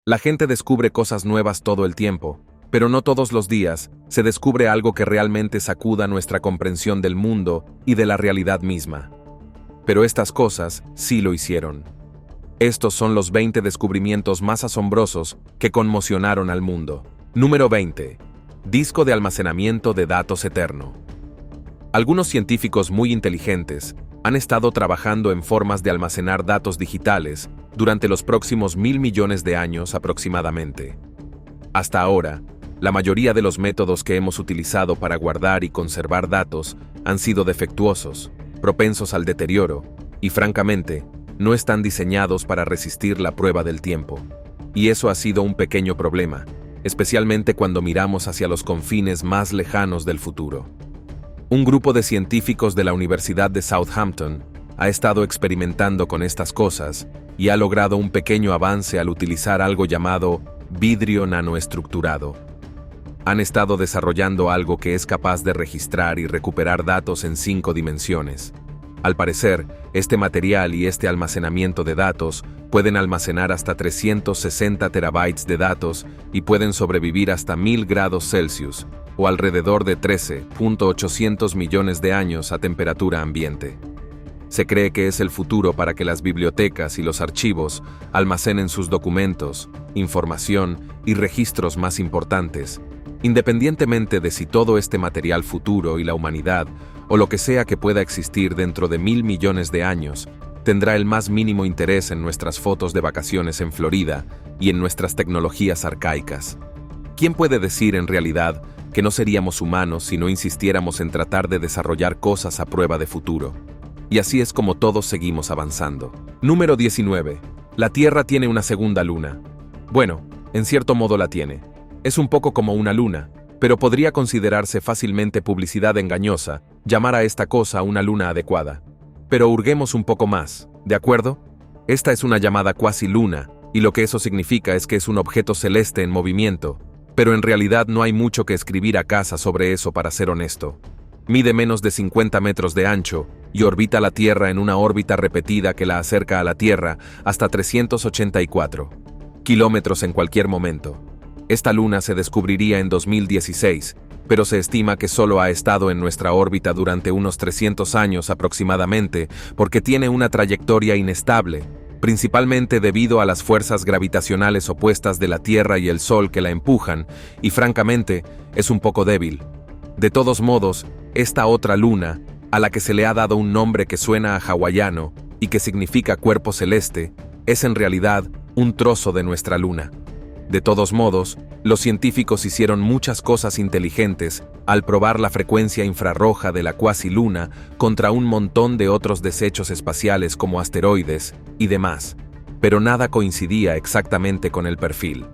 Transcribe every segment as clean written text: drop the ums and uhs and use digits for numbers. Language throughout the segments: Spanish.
La gente descubre cosas nuevas todo el tiempo, pero no todos los días se descubre algo que realmente sacuda nuestra comprensión del mundo y de la realidad misma. Pero estas cosas sí lo hicieron. Estos son los 20 descubrimientos más asombrosos que conmocionaron al mundo. Número 20. Disco de almacenamiento de datos eterno. Algunos científicos muy inteligentes han estado trabajando en formas de almacenar datos digitales durante los próximos 1.000 millones de años aproximadamente. Hasta ahora, la mayoría de los métodos que hemos utilizado para guardar y conservar datos han sido defectuosos, propensos al deterioro, y francamente, no están diseñados para resistir la prueba del tiempo. Y eso ha sido un pequeño problema, especialmente cuando miramos hacia los confines más lejanos del futuro. Un grupo de científicos de la Universidad de Southampton ha estado experimentando con estas cosas y ha logrado un pequeño avance al utilizar algo llamado vidrio nanoestructurado. Han estado desarrollando algo que es capaz de registrar y recuperar datos en 5 dimensiones. Al parecer, este material y este almacenamiento de datos pueden almacenar hasta 360 terabytes de datos y pueden sobrevivir hasta 1000 grados Celsius, o alrededor de 13.800 millones de años a temperatura ambiente. Se cree que es el futuro para que las bibliotecas y los archivos almacenen sus documentos, información y registros más importantes, independientemente de si todo este material futuro y la humanidad, o lo que sea que pueda existir dentro de 1.000 millones de años, tendrá el más mínimo interés en nuestras fotos de vacaciones en Florida y en nuestras tecnologías arcaicas. ¿Quién puede decir en realidad que no seríamos humanos si no insistiéramos en tratar de desarrollar cosas a prueba de futuro? Y así es como todos seguimos avanzando. Número 19. La Tierra tiene una segunda luna. Bueno, en cierto modo la tiene. Es un poco como una luna, pero podría considerarse fácilmente publicidad engañosa llamar a esta cosa una luna adecuada. Pero hurguemos un poco más, ¿de acuerdo? Esta es una llamada cuasi luna, y lo que eso significa es que es un objeto celeste en movimiento, pero en realidad no hay mucho que escribir a casa sobre eso para ser honesto. Mide menos de 50 metros de ancho y orbita la Tierra en una órbita repetida que la acerca a la Tierra hasta 384 kilómetros en cualquier momento. Esta luna se descubriría en 2016, pero se estima que solo ha estado en nuestra órbita durante unos 300 años aproximadamente porque tiene una trayectoria inestable, principalmente debido a las fuerzas gravitacionales opuestas de la Tierra y el Sol que la empujan, y francamente, es un poco débil. De todos modos, esta otra luna, a la que se le ha dado un nombre que suena a hawaiano y que significa cuerpo celeste, es en realidad un trozo de nuestra luna. De todos modos, los científicos hicieron muchas cosas inteligentes al probar la frecuencia infrarroja de la cuasiluna contra un montón de otros desechos espaciales como asteroides y demás, pero nada coincidía exactamente con el perfil.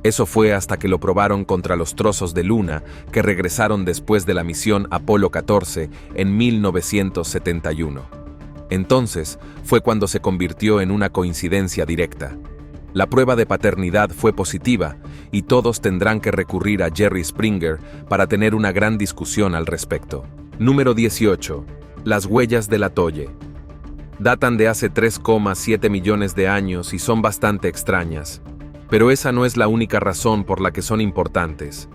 Eso fue hasta que lo probaron contra los trozos de luna que regresaron después de la misión Apolo 14 en 1971. Entonces fue cuando se convirtió en una coincidencia directa. La prueba de paternidad fue positiva y todos tendrán que recurrir a Jerry Springer para tener una gran discusión al respecto. Número 18. Las huellas del atolle. Datan de hace 3,7 millones de años y son bastante extrañas. Pero esa no es la única razón por la que son importantes.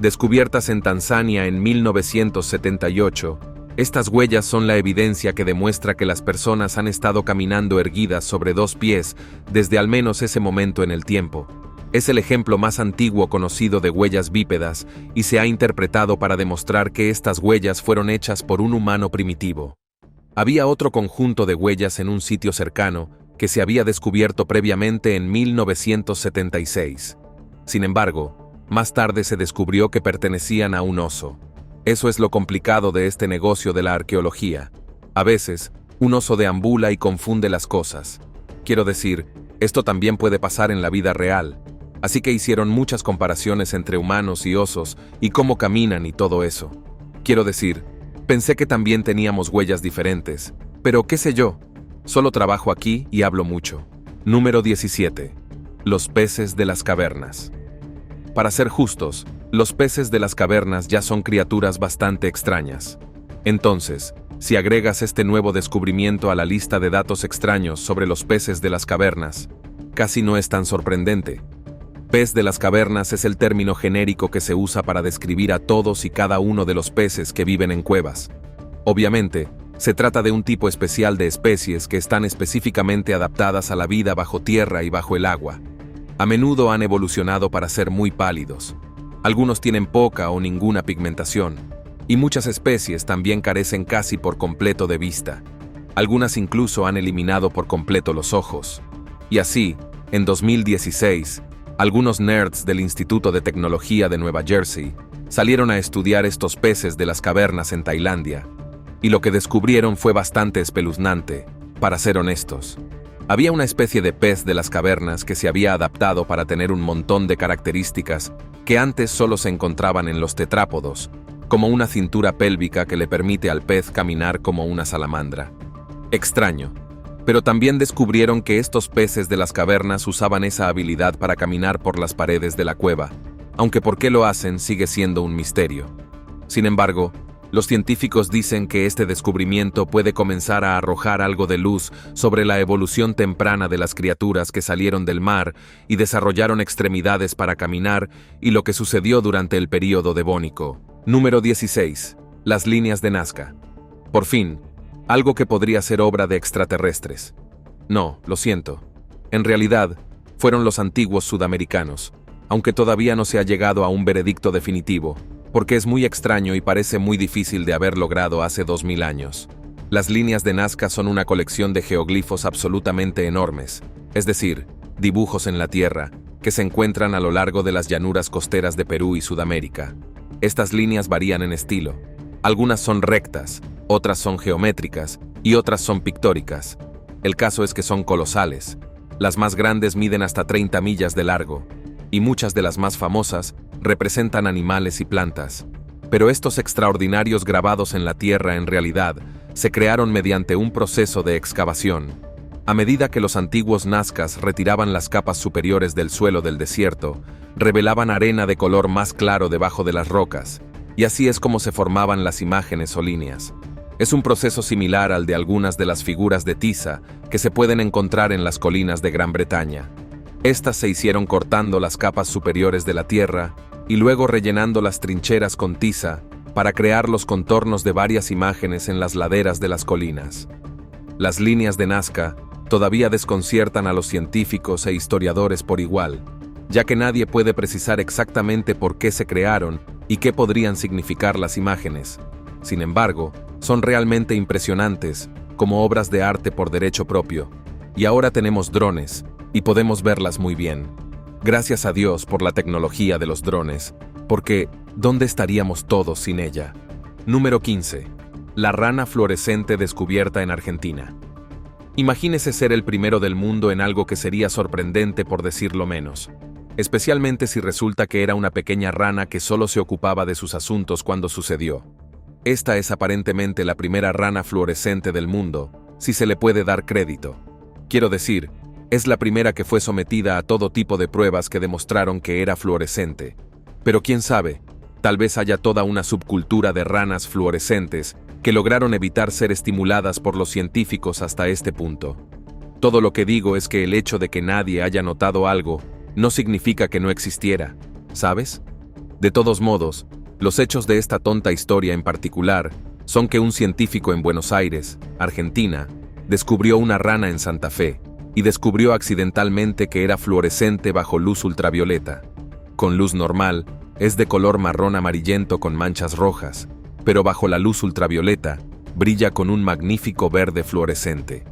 Descubiertas en Tanzania en 1978, estas huellas son la evidencia que demuestra que las personas han estado caminando erguidas sobre 2 pies desde al menos ese momento en el tiempo. Es el ejemplo más antiguo conocido de huellas bípedas y se ha interpretado para demostrar que estas huellas fueron hechas por un humano primitivo. Había otro conjunto de huellas en un sitio cercano que se había descubierto previamente en 1976. Sin embargo, más tarde se descubrió que pertenecían a un oso. Eso es lo complicado de este negocio de la arqueología. A veces, un oso deambula y confunde las cosas. Quiero decir, esto también puede pasar en la vida real. Así que hicieron muchas comparaciones entre humanos y osos y cómo caminan y todo eso. Quiero decir, pensé que también teníamos huellas diferentes, pero qué sé yo, solo trabajo aquí y hablo mucho. Número 17. Los peces de las cavernas. Para ser justos, los peces de las cavernas ya son criaturas bastante extrañas. Entonces, si agregas este nuevo descubrimiento a la lista de datos extraños sobre los peces de las cavernas, casi no es tan sorprendente. Pez de las cavernas es el término genérico que se usa para describir a todos y cada uno de los peces que viven en cuevas. Obviamente, se trata de un tipo especial de especies que están específicamente adaptadas a la vida bajo tierra y bajo el agua. A menudo han evolucionado para ser muy pálidos. Algunos tienen poca o ninguna pigmentación, y muchas especies también carecen casi por completo de vista. Algunas incluso han eliminado por completo los ojos. Y así, en 2016, algunos nerds del Instituto de Tecnología de Nueva Jersey salieron a estudiar estos peces de las cavernas en Tailandia. Y lo que descubrieron fue bastante espeluznante, para ser honestos. Había una especie de pez de las cavernas que se había adaptado para tener un montón de características que antes solo se encontraban en los tetrápodos, como una cintura pélvica que le permite al pez caminar como una salamandra. Extraño. Pero también descubrieron que estos peces de las cavernas usaban esa habilidad para caminar por las paredes de la cueva, aunque por qué lo hacen sigue siendo un misterio. Sin embargo, los científicos dicen que este descubrimiento puede comenzar a arrojar algo de luz sobre la evolución temprana de las criaturas que salieron del mar y desarrollaron extremidades para caminar y lo que sucedió durante el período devónico. Número 16. Las líneas de Nazca. Por fin, algo que podría ser obra de extraterrestres. No, lo siento. En realidad, fueron los antiguos sudamericanos, aunque todavía no se ha llegado a un veredicto definitivo, porque es muy extraño y parece muy difícil de haber logrado hace 2000 años. Las líneas de Nazca son una colección de geoglifos absolutamente enormes, es decir, dibujos en la tierra, que se encuentran a lo largo de las llanuras costeras de Perú y Sudamérica. Estas líneas varían en estilo. Algunas son rectas, otras son geométricas y otras son pictóricas. El caso es que son colosales. Las más grandes miden hasta 30 millas de largo, y muchas de las más famosas representan animales y plantas. Pero estos extraordinarios grabados en la tierra en realidad se crearon mediante un proceso de excavación. A medida que los antiguos nazcas retiraban las capas superiores del suelo del desierto, revelaban arena de color más claro debajo de las rocas, y así es como se formaban las imágenes o líneas. Es un proceso similar al de algunas de las figuras de tiza que se pueden encontrar en las colinas de Gran Bretaña. Estas se hicieron cortando las capas superiores de la tierra y luego rellenando las trincheras con tiza para crear los contornos de varias imágenes en las laderas de las colinas. Las líneas de Nazca todavía desconciertan a los científicos e historiadores por igual, ya que nadie puede precisar exactamente por qué se crearon y qué podrían significar las imágenes. Sin embargo, son realmente impresionantes, como obras de arte por derecho propio. Y ahora tenemos drones, y podemos verlas muy bien. Gracias a Dios por la tecnología de los drones, porque ¿dónde estaríamos todos sin ella? Número 15. La rana fluorescente descubierta en Argentina. Imagínese ser el primero del mundo en algo que sería sorprendente por decirlo menos. Especialmente si resulta que era una pequeña rana que solo se ocupaba de sus asuntos cuando sucedió. Esta es aparentemente la primera rana fluorescente del mundo, si se le puede dar crédito. Quiero decir, es la primera que fue sometida a todo tipo de pruebas que demostraron que era fluorescente. Pero quién sabe, tal vez haya toda una subcultura de ranas fluorescentes que lograron evitar ser estimuladas por los científicos hasta este punto. Todo lo que digo es que el hecho de que nadie haya notado algo no significa que no existiera, ¿sabes? De todos modos, los hechos de esta tonta historia en particular son que un científico en Buenos Aires, Argentina, descubrió una rana en Santa Fe y descubrió accidentalmente que era fluorescente bajo luz ultravioleta. Con luz normal, es de color marrón amarillento con manchas rojas, pero bajo la luz ultravioleta, brilla con un magnífico verde fluorescente.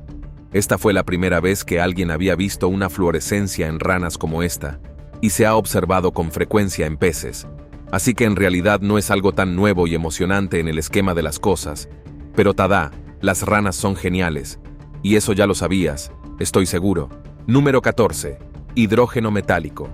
Esta fue la primera vez que alguien había visto una fluorescencia en ranas como esta, y se ha observado con frecuencia en peces. Así que en realidad no es algo tan nuevo y emocionante en el esquema de las cosas. Pero tada, las ranas son geniales. Y eso ya lo sabías, estoy seguro. Número 14. Hidrógeno metálico.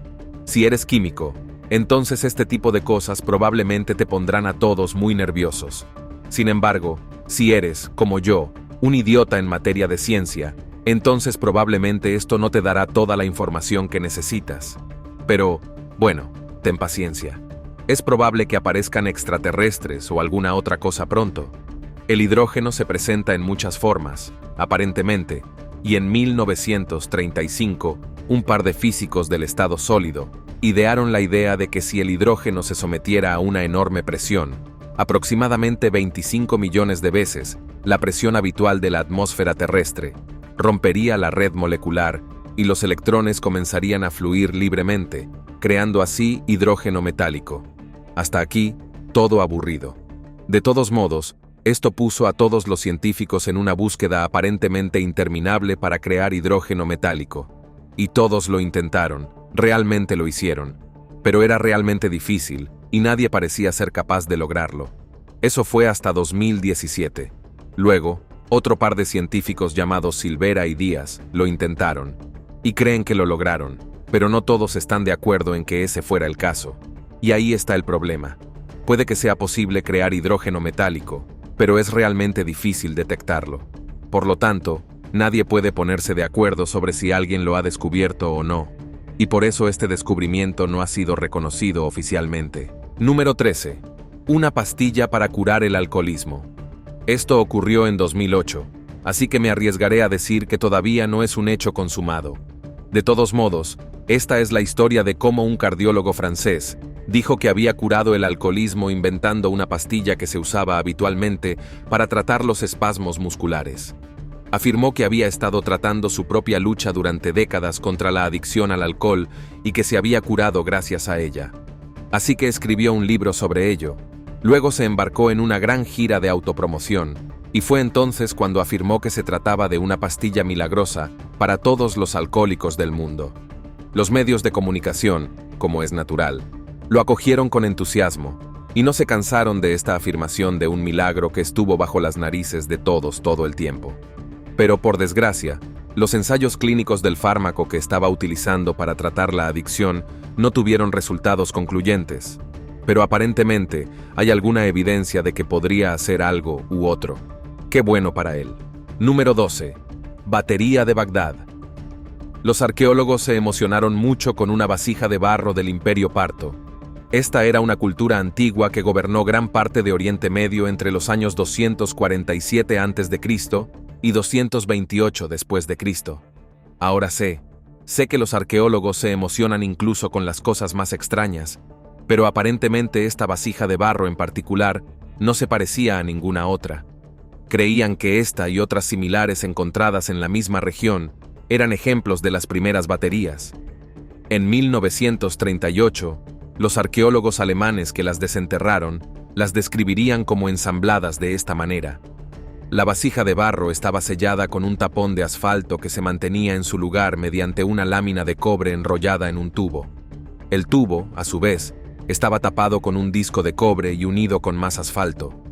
Si eres químico, entonces este tipo de cosas probablemente te pondrán a todos muy nerviosos. Sin embargo, si eres, como yo, un idiota en materia de ciencia, entonces probablemente esto no te dará toda la información que necesitas. Pero, bueno, ten paciencia. Es probable que aparezcan extraterrestres o alguna otra cosa pronto. El hidrógeno se presenta en muchas formas, aparentemente, y en 1935, un par de físicos del estado sólido, idearon la idea de que si el hidrógeno se sometiera a una enorme presión, aproximadamente 25 millones de veces la presión habitual de la atmósfera terrestre, rompería la red molecular y los electrones comenzarían a fluir libremente, creando así hidrógeno metálico. Hasta aquí, todo aburrido. De todos modos, esto puso a todos los científicos en una búsqueda aparentemente interminable para crear hidrógeno metálico. Y todos lo intentaron, realmente lo hicieron. Pero era realmente difícil, y nadie parecía ser capaz de lograrlo. Eso fue hasta 2017. Luego, otro par de científicos llamados Silvera y Díaz lo intentaron, y creen que lo lograron, pero no todos están de acuerdo en que ese fuera el caso. Y ahí está el problema. Puede que sea posible crear hidrógeno metálico, pero es realmente difícil detectarlo. Por lo tanto, nadie puede ponerse de acuerdo sobre si alguien lo ha descubierto o no, y por eso este descubrimiento no ha sido reconocido oficialmente. Número 13. Una pastilla para curar el alcoholismo. Esto ocurrió en 2008, así que me arriesgaré a decir que todavía no es un hecho consumado. De todos modos, esta es la historia de cómo un cardiólogo francés dijo que había curado el alcoholismo inventando una pastilla que se usaba habitualmente para tratar los espasmos musculares. Afirmó que había estado tratando su propia lucha durante décadas contra la adicción al alcohol y que se había curado gracias a ella. Así que escribió un libro sobre ello. Luego se embarcó en una gran gira de autopromoción, y fue entonces cuando afirmó que se trataba de una pastilla milagrosa para todos los alcohólicos del mundo. Los medios de comunicación, como es natural, lo acogieron con entusiasmo, y no se cansaron de esta afirmación de un milagro que estuvo bajo las narices de todos todo el tiempo. Pero por desgracia, los ensayos clínicos del fármaco que estaba utilizando para tratar la adicción no tuvieron resultados concluyentes. Pero aparentemente hay alguna evidencia de que podría hacer algo u otro. Qué bueno para él. Número 12. Batería de Bagdad. Los arqueólogos se emocionaron mucho con una vasija de barro del Imperio Parto. Esta era una cultura antigua que gobernó gran parte de Oriente Medio entre los años 247 a.C. y 228 después de Cristo. Ahora sé que los arqueólogos se emocionan incluso con las cosas más extrañas, pero aparentemente esta vasija de barro en particular no se parecía a ninguna otra. Creían que esta y otras similares encontradas en la misma región eran ejemplos de las primeras baterías. En 1938, los arqueólogos alemanes que las desenterraron las describirían como ensambladas de esta manera. La vasija de barro estaba sellada con un tapón de asfalto que se mantenía en su lugar mediante una lámina de cobre enrollada en un tubo. El tubo, a su vez, estaba tapado con un disco de cobre y unido con más asfalto.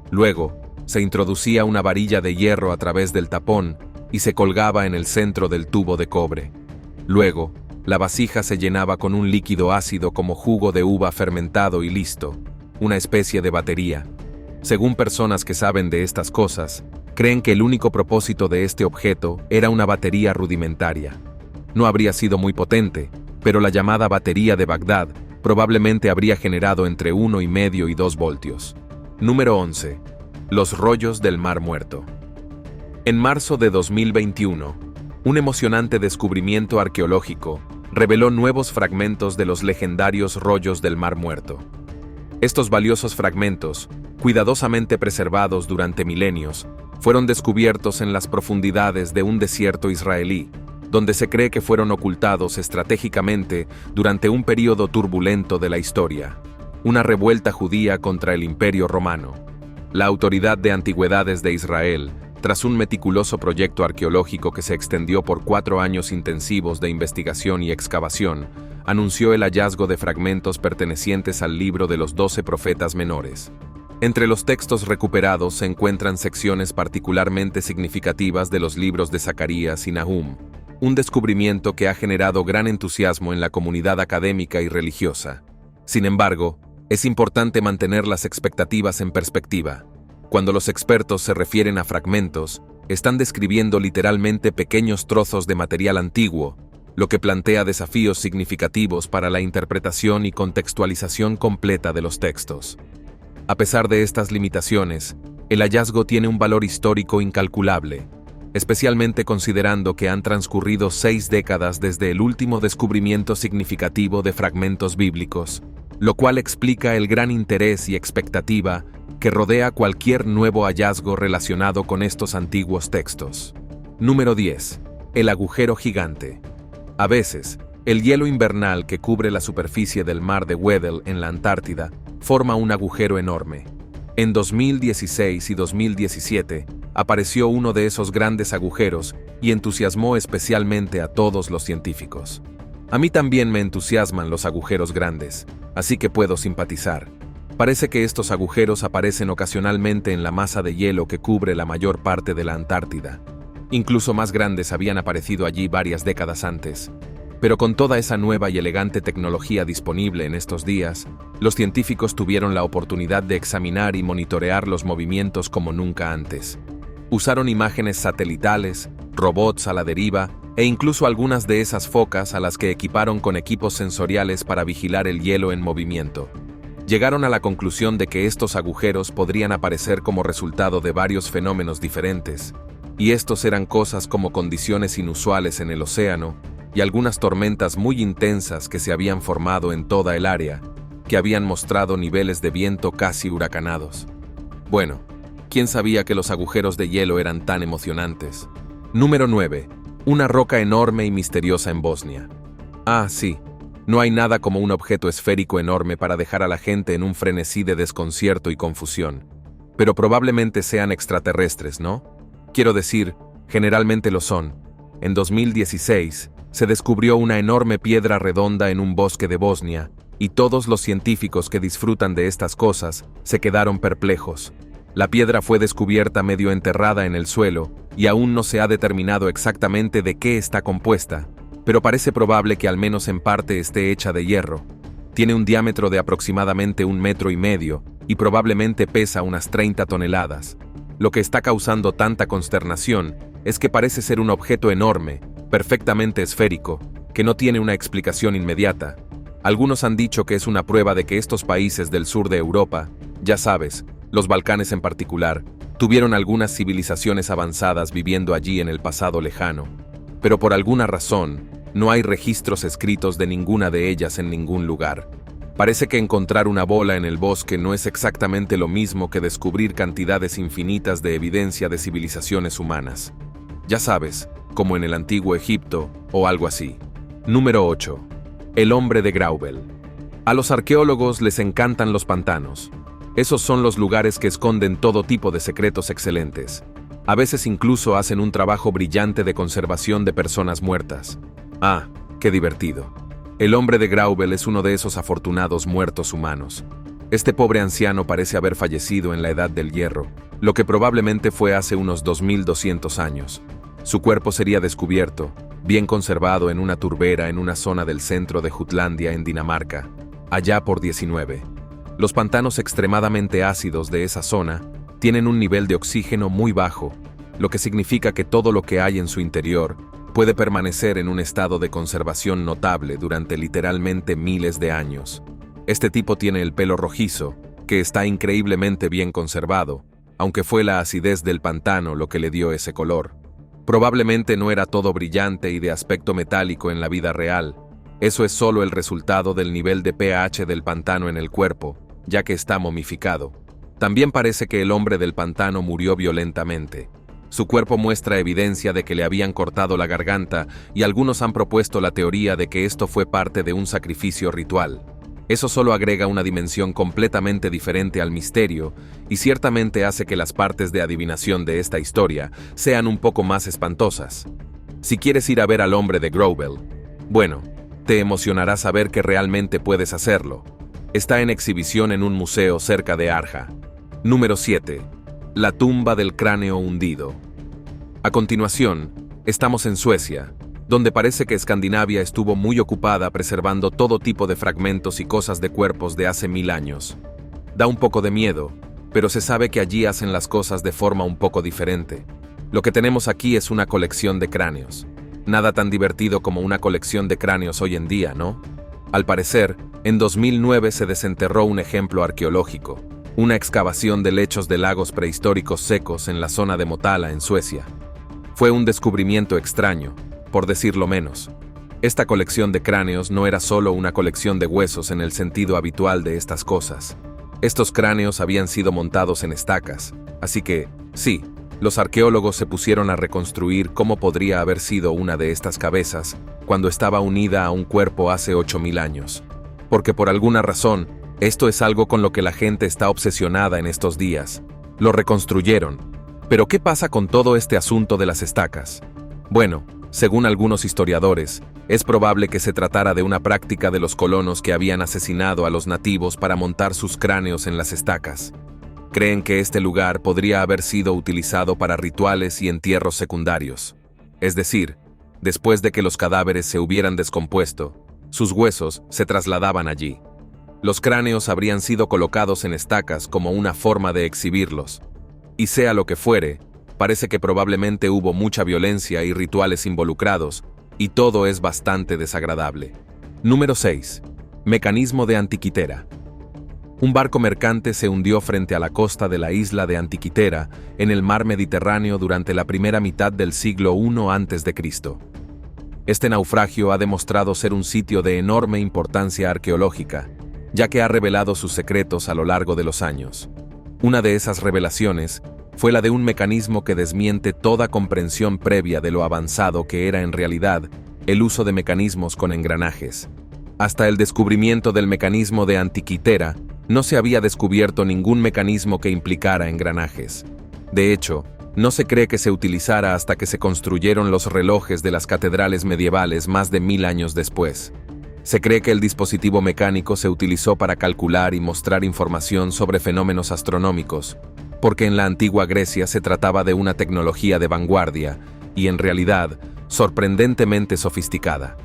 Luego, se introducía una varilla de hierro a través del tapón y se colgaba en el centro del tubo de cobre. Luego, la vasija se llenaba con un líquido ácido como jugo de uva fermentado y listo, una especie de batería. Según personas que saben de estas cosas, creen que el único propósito de este objeto era una batería rudimentaria. No habría sido muy potente, pero la llamada batería de Bagdad probablemente habría generado entre 1,5 y 2 voltios. Número 11. Los rollos del Mar Muerto. En marzo de 2021, un emocionante descubrimiento arqueológico reveló nuevos fragmentos de los legendarios rollos del Mar Muerto. Estos valiosos fragmentos, cuidadosamente preservados durante milenios, fueron descubiertos en las profundidades de un desierto israelí, donde se cree que fueron ocultados estratégicamente durante un período turbulento de la historia, una revuelta judía contra el Imperio Romano. La Autoridad de Antigüedades de Israel, tras un meticuloso proyecto arqueológico que se extendió por 4 años intensivos de investigación y excavación, anunció el hallazgo de fragmentos pertenecientes al libro de los 12 profetas menores. Entre los textos recuperados se encuentran secciones particularmente significativas de los libros de Zacarías y Nahum, un descubrimiento que ha generado gran entusiasmo en la comunidad académica y religiosa. Sin embargo, es importante mantener las expectativas en perspectiva. Cuando los expertos se refieren a fragmentos, están describiendo literalmente pequeños trozos de material antiguo, lo que plantea desafíos significativos para la interpretación y contextualización completa de los textos. A pesar de estas limitaciones, el hallazgo tiene un valor histórico incalculable. especialmente considerando que han transcurrido 6 décadas desde el último descubrimiento significativo de fragmentos bíblicos, lo cual explica el gran interés y expectativa que rodea cualquier nuevo hallazgo relacionado con estos antiguos textos. Número 10. El agujero gigante. A veces, el hielo invernal que cubre la superficie del mar de Weddell en la Antártida forma un agujero enorme. En 2016 y 2017 apareció uno de esos grandes agujeros y entusiasmó especialmente a todos los científicos. A mí también me entusiasman los agujeros grandes, así que puedo simpatizar. Parece que estos agujeros aparecen ocasionalmente en la masa de hielo que cubre la mayor parte de la Antártida. Incluso más grandes habían aparecido allí varias décadas antes. Pero con toda esa nueva y elegante tecnología disponible en estos días, los científicos tuvieron la oportunidad de examinar y monitorear los movimientos como nunca antes. Usaron imágenes satelitales, robots a la deriva e incluso algunas de esas focas a las que equiparon con equipos sensoriales para vigilar el hielo en movimiento. Llegaron a la conclusión de que estos agujeros podrían aparecer como resultado de varios fenómenos diferentes, y estos eran cosas como condiciones inusuales en el océano, y algunas tormentas muy intensas que se habían formado en toda el área, que habían mostrado niveles de viento casi huracanados. Bueno, ¿quién sabía que los agujeros de hielo eran tan emocionantes? Número 9. Una roca enorme y misteriosa en Bosnia. Ah, sí, no hay nada como un objeto esférico enorme para dejar a la gente en un frenesí de desconcierto y confusión. Pero probablemente sean extraterrestres, ¿no? Quiero decir, generalmente lo son. En 2016, se descubrió una enorme piedra redonda en un bosque de Bosnia, y todos los científicos que disfrutan de estas cosas se quedaron perplejos. La piedra fue descubierta medio enterrada en el suelo, y aún no se ha determinado exactamente de qué está compuesta, pero parece probable que al menos en parte esté hecha de hierro. Tiene un diámetro de aproximadamente 1,5 metros, y probablemente pesa unas 30 toneladas. Lo que está causando tanta consternación es que parece ser un objeto enorme, perfectamente esférico, que no tiene una explicación inmediata. Algunos han dicho que es una prueba de que estos países del sur de Europa, ya sabes, los Balcanes en particular, tuvieron algunas civilizaciones avanzadas viviendo allí en el pasado lejano. Pero por alguna razón, no hay registros escritos de ninguna de ellas en ningún lugar. Parece que encontrar una bola en el bosque no es exactamente lo mismo que descubrir cantidades infinitas de evidencia de civilizaciones humanas. Ya sabes, como en el antiguo Egipto o algo así. Número 8. El hombre de Graubel. A los arqueólogos les encantan los pantanos. Esos son los lugares que esconden todo tipo de secretos excelentes. A veces incluso hacen un trabajo brillante de conservación de personas muertas. Ah, qué divertido. El hombre de Graubel es uno de esos afortunados muertos humanos. Este pobre anciano parece haber fallecido en la Edad del Hierro, lo que probablemente fue hace unos 2200 años. Su cuerpo sería descubierto, bien conservado en una turbera en una zona del centro de Jutlandia en Dinamarca, allá por 19. Los pantanos extremadamente ácidos de esa zona tienen un nivel de oxígeno muy bajo, lo que significa que todo lo que hay en su interior puede permanecer en un estado de conservación notable durante literalmente miles de años. Este tipo tiene el pelo rojizo, que está increíblemente bien conservado, aunque fue la acidez del pantano lo que le dio ese color. Probablemente no era todo brillante y de aspecto metálico en la vida real. Eso es solo el resultado del nivel de pH del pantano en el cuerpo, ya que está momificado. También parece que el hombre del pantano murió violentamente. Su cuerpo muestra evidencia de que le habían cortado la garganta y algunos han propuesto la teoría de que esto fue parte de un sacrificio ritual. Eso solo agrega una dimensión completamente diferente al misterio y ciertamente hace que las partes de adivinación de esta historia sean un poco más espantosas. Si quieres ir a ver al hombre de Graubel, bueno, te emocionará saber que realmente puedes hacerlo. Está en exhibición en un museo cerca de Arja. Número 7. La tumba del cráneo hundido. A continuación, estamos en Suecia, donde parece que Escandinavia estuvo muy ocupada preservando todo tipo de fragmentos y cosas de cuerpos de hace 1000 años. Da un poco de miedo, pero se sabe que allí hacen las cosas de forma un poco diferente. Lo que tenemos aquí es una colección de cráneos. Nada tan divertido como una colección de cráneos hoy en día, ¿no? Al parecer, en 2009 se desenterró un ejemplo arqueológico, una excavación de lechos de lagos prehistóricos secos en la zona de Motala, en Suecia. Fue un descubrimiento extraño, por decirlo menos. Esta colección de cráneos no era solo una colección de huesos en el sentido habitual de estas cosas. Estos cráneos habían sido montados en estacas, así que, sí, los arqueólogos se pusieron a reconstruir cómo podría haber sido una de estas cabezas cuando estaba unida a un cuerpo hace 8000 años. Porque por alguna razón, esto es algo con lo que la gente está obsesionada en estos días. Lo reconstruyeron. Pero ¿qué pasa con todo este asunto de las estacas? Bueno, según algunos historiadores, es probable que se tratara de una práctica de los colonos que habían asesinado a los nativos para montar sus cráneos en las estacas. Creen que este lugar podría haber sido utilizado para rituales y entierros secundarios. Es decir, después de que los cadáveres se hubieran descompuesto, sus huesos se trasladaban allí. Los cráneos habrían sido colocados en estacas como una forma de exhibirlos. Y sea lo que fuere, parece que probablemente hubo mucha violencia y rituales involucrados, y todo es bastante desagradable. Número 6. Mecanismo de Antiquitera. Un barco mercante se hundió frente a la costa de la isla de Antiquitera, en el mar Mediterráneo durante la primera mitad del siglo I a.C. Este naufragio ha demostrado ser un sitio de enorme importancia arqueológica, ya que ha revelado sus secretos a lo largo de los años. Una de esas revelaciones fue la de un mecanismo que desmiente toda comprensión previa de lo avanzado que era en realidad el uso de mecanismos con engranajes. Hasta el descubrimiento del mecanismo de Antiquitera, no se había descubierto ningún mecanismo que implicara engranajes. De hecho, no se cree que se utilizara hasta que se construyeron los relojes de las catedrales medievales más de 1000 años después. Se cree que el dispositivo mecánico se utilizó para calcular y mostrar información sobre fenómenos astronómicos, porque en la antigua Grecia se trataba de una tecnología de vanguardia y, en realidad, sorprendentemente sofisticada.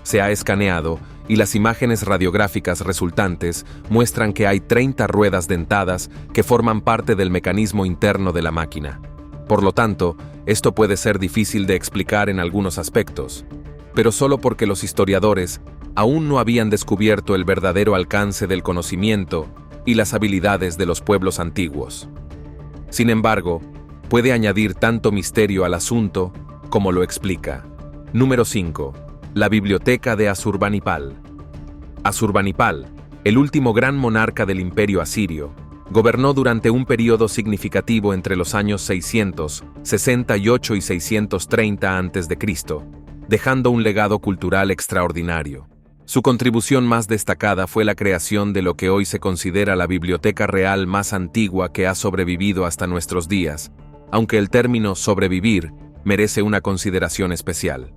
Se ha escaneado y las imágenes radiográficas resultantes muestran que hay 30 ruedas dentadas que forman parte del mecanismo interno de la máquina. Por lo tanto, esto puede ser difícil de explicar en algunos aspectos, pero solo porque los historiadores aún no habían descubierto el verdadero alcance del conocimiento y las habilidades de los pueblos antiguos. Sin embargo, puede añadir tanto misterio al asunto como lo explica. Número 5. La Biblioteca de Asurbanipal. Asurbanipal, el último gran monarca del Imperio Asirio, gobernó durante un período significativo entre los años 668 y 630 a.C., dejando un legado cultural extraordinario. Su contribución más destacada fue la creación de lo que hoy se considera la biblioteca real más antigua que ha sobrevivido hasta nuestros días, aunque el término sobrevivir merece una consideración especial.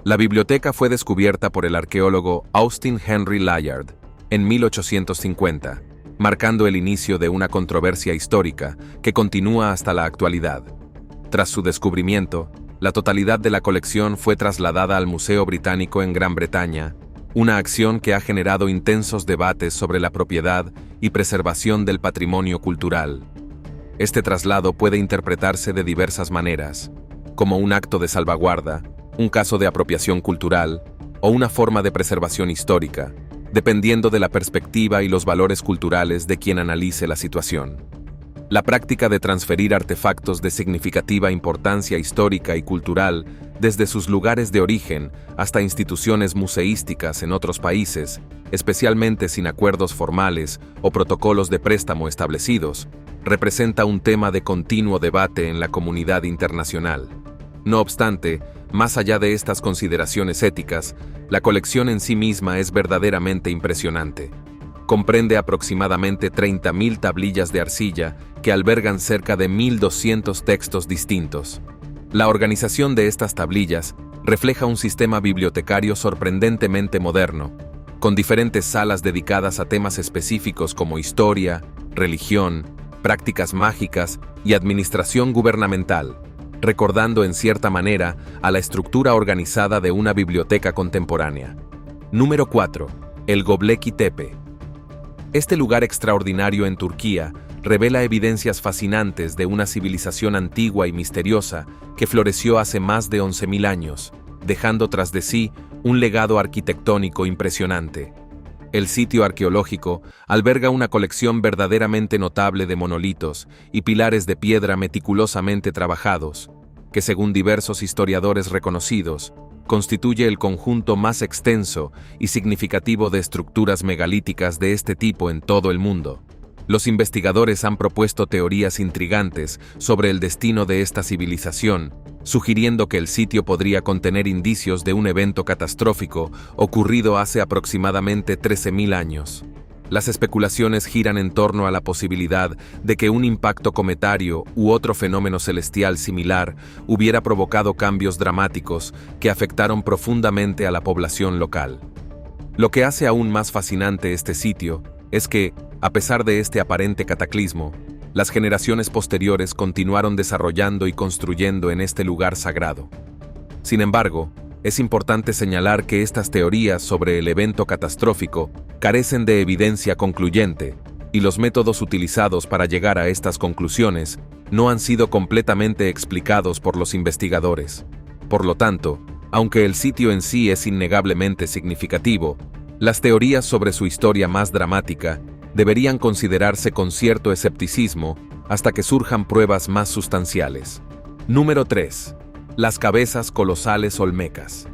La biblioteca fue descubierta por el arqueólogo Austin Henry Layard en 1850, marcando el inicio de una controversia histórica que continúa hasta la actualidad. Tras su descubrimiento, la totalidad de la colección fue trasladada al Museo Británico en Gran Bretaña, una acción que ha generado intensos debates sobre la propiedad y preservación del patrimonio cultural. Este traslado puede interpretarse de diversas maneras, como un acto de salvaguarda, un caso de apropiación cultural o una forma de preservación histórica, dependiendo de la perspectiva y los valores culturales de quien analice la situación. La práctica de transferir artefactos de significativa importancia histórica y cultural desde sus lugares de origen hasta instituciones museísticas en otros países, especialmente sin acuerdos formales o protocolos de préstamo establecidos, representa un tema de continuo debate en la comunidad internacional. No obstante, más allá de estas consideraciones éticas, la colección en sí misma es verdaderamente impresionante. Comprende aproximadamente 30.000 tablillas de arcilla que albergan cerca de 1.200 textos distintos. La organización de estas tablillas refleja un sistema bibliotecario sorprendentemente moderno, con diferentes salas dedicadas a temas específicos como historia, religión, prácticas mágicas y administración gubernamental, recordando en cierta manera a la estructura organizada de una biblioteca contemporánea. Número 4. El Göbekli Tepe. Este lugar extraordinario en Turquía revela evidencias fascinantes de una civilización antigua y misteriosa que floreció hace más de 11.000 años, dejando tras de sí un legado arquitectónico impresionante. El sitio arqueológico alberga una colección verdaderamente notable de monolitos y pilares de piedra meticulosamente trabajados, que según diversos historiadores reconocidos, constituye el conjunto más extenso y significativo de estructuras megalíticas de este tipo en todo el mundo. Los investigadores han propuesto teorías intrigantes sobre el destino de esta civilización, sugiriendo que el sitio podría contener indicios de un evento catastrófico ocurrido hace aproximadamente 13.000 años. Las especulaciones giran en torno a la posibilidad de que un impacto cometario u otro fenómeno celestial similar hubiera provocado cambios dramáticos que afectaron profundamente a la población local. Lo que hace aún más fascinante este sitio es que, a pesar de este aparente cataclismo, las generaciones posteriores continuaron desarrollando y construyendo en este lugar sagrado. Sin embargo, es importante señalar que estas teorías sobre el evento catastrófico carecen de evidencia concluyente, y los métodos utilizados para llegar a estas conclusiones no han sido completamente explicados por los investigadores. Por lo tanto, aunque el sitio en sí es innegablemente significativo, las teorías sobre su historia más dramática deberían considerarse con cierto escepticismo hasta que surjan pruebas más sustanciales. Número 3. Las cabezas colosales olmecas.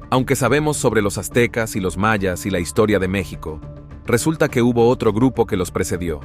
Aunque sabemos sobre los aztecas y los mayas y la historia de México, resulta que hubo otro grupo que los precedió.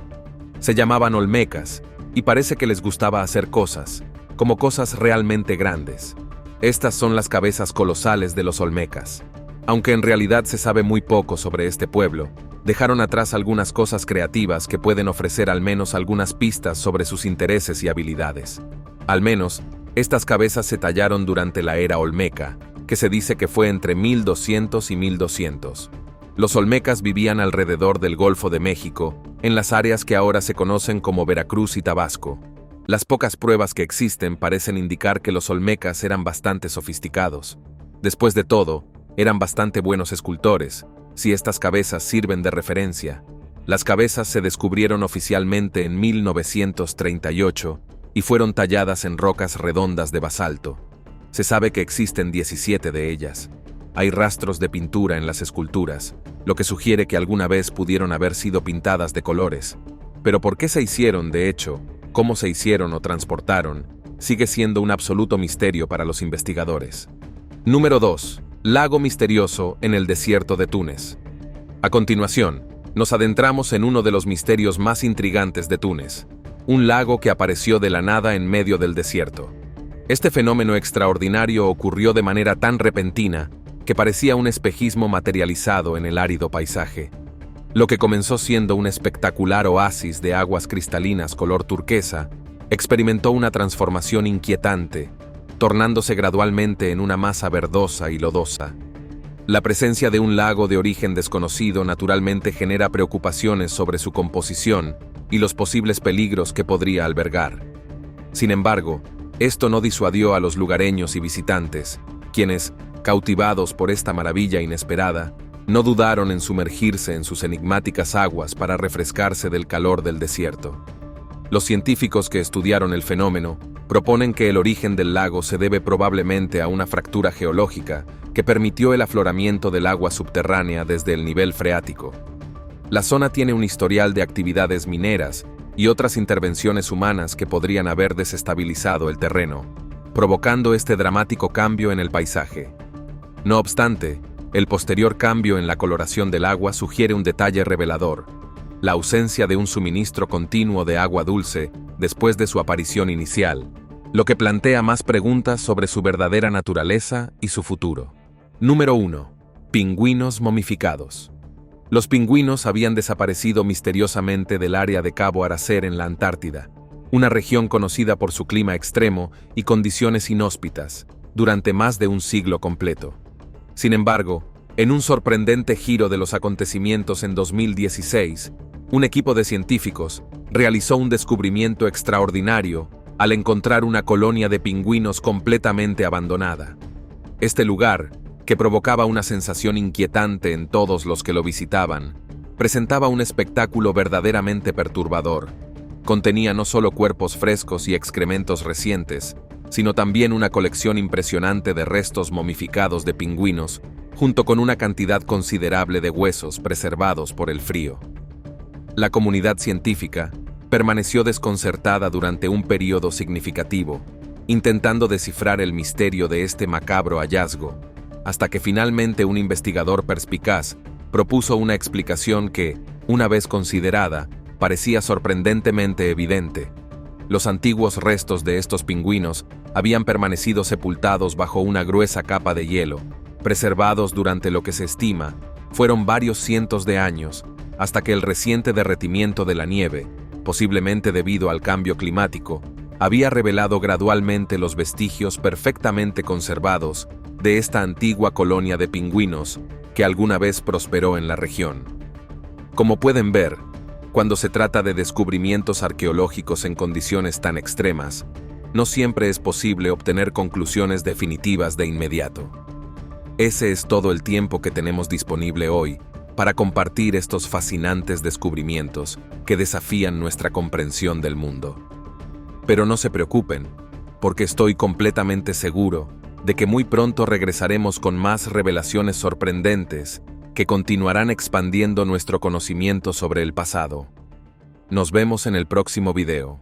Se llamaban olmecas, y parece que les gustaba hacer cosas, como cosas realmente grandes. Estas son las cabezas colosales de los olmecas. Aunque en realidad se sabe muy poco sobre este pueblo, dejaron atrás algunas cosas creativas que pueden ofrecer al menos algunas pistas sobre sus intereses y habilidades. Al menos, estas cabezas se tallaron durante la era olmeca, que se dice que fue entre 1200 y 1200. Los olmecas vivían alrededor del Golfo de México, en las áreas que ahora se conocen como Veracruz y Tabasco. Las pocas pruebas que existen parecen indicar que los olmecas eran bastante sofisticados. Después de todo, eran bastante buenos escultores, si estas cabezas sirven de referencia. Las cabezas se descubrieron oficialmente en 1938 y fueron talladas en rocas redondas de basalto. Se sabe que existen 17 de ellas. Hay rastros de pintura en las esculturas, lo que sugiere que alguna vez pudieron haber sido pintadas de colores. Pero ¿por qué se hicieron, de hecho, cómo se hicieron o transportaron, sigue siendo un absoluto misterio para los investigadores. Número 2. Lago misterioso en el desierto de Túnez. A continuación, nos adentramos en uno de los misterios más intrigantes de Túnez, un lago que apareció de la nada en medio del desierto. Este fenómeno extraordinario ocurrió de manera tan repentina que parecía un espejismo materializado en el árido paisaje. Lo que comenzó siendo un espectacular oasis de aguas cristalinas color turquesa, experimentó una transformación inquietante, tornándose gradualmente en una masa verdosa y lodosa. La presencia de un lago de origen desconocido naturalmente genera preocupaciones sobre su composición y los posibles peligros que podría albergar. Sin embargo, esto no disuadió a los lugareños y visitantes, quienes, cautivados por esta maravilla inesperada, no dudaron en sumergirse en sus enigmáticas aguas para refrescarse del calor del desierto. Los científicos que estudiaron el fenómeno proponen que el origen del lago se debe probablemente a una fractura geológica que permitió el afloramiento del agua subterránea desde el nivel freático. La zona tiene un historial de actividades mineras y otras intervenciones humanas que podrían haber desestabilizado el terreno, provocando este dramático cambio en el paisaje. No obstante, el posterior cambio en la coloración del agua sugiere un detalle revelador: la ausencia de un suministro continuo de agua dulce después de su aparición inicial, lo que plantea más preguntas sobre su verdadera naturaleza y su futuro. Número 1. Pingüinos momificados. Los pingüinos habían desaparecido misteriosamente del área de Cabo Aracer en la Antártida, una región conocida por su clima extremo y condiciones inhóspitas, durante más de un siglo completo. Sin embargo, en un sorprendente giro de los acontecimientos en 2016, un equipo de científicos realizó un descubrimiento extraordinario al encontrar una colonia de pingüinos completamente abandonada. Este lugar, que provocaba una sensación inquietante en todos los que lo visitaban, presentaba un espectáculo verdaderamente perturbador. Contenía no solo cuerpos frescos y excrementos recientes, sino también una colección impresionante de restos momificados de pingüinos, junto con una cantidad considerable de huesos preservados por el frío. La comunidad científica permaneció desconcertada durante un periodo significativo, intentando descifrar el misterio de este macabro hallazgo, hasta que finalmente un investigador perspicaz propuso una explicación que, una vez considerada, parecía sorprendentemente evidente. Los antiguos restos de estos pingüinos habían permanecido sepultados bajo una gruesa capa de hielo, preservados durante lo que se estima fueron varios cientos de años, hasta que el reciente derretimiento de la nieve, posiblemente debido al cambio climático, había revelado gradualmente los vestigios perfectamente conservados de esta antigua colonia de pingüinos que alguna vez prosperó en la región. Como pueden ver, cuando se trata de descubrimientos arqueológicos en condiciones tan extremas, no siempre es posible obtener conclusiones definitivas de inmediato. Ese es todo el tiempo que tenemos disponible hoy para compartir estos fascinantes descubrimientos que desafían nuestra comprensión del mundo. Pero no se preocupen, porque estoy completamente seguro de que muy pronto regresaremos con más revelaciones sorprendentes que continuarán expandiendo nuestro conocimiento sobre el pasado. Nos vemos en el próximo video.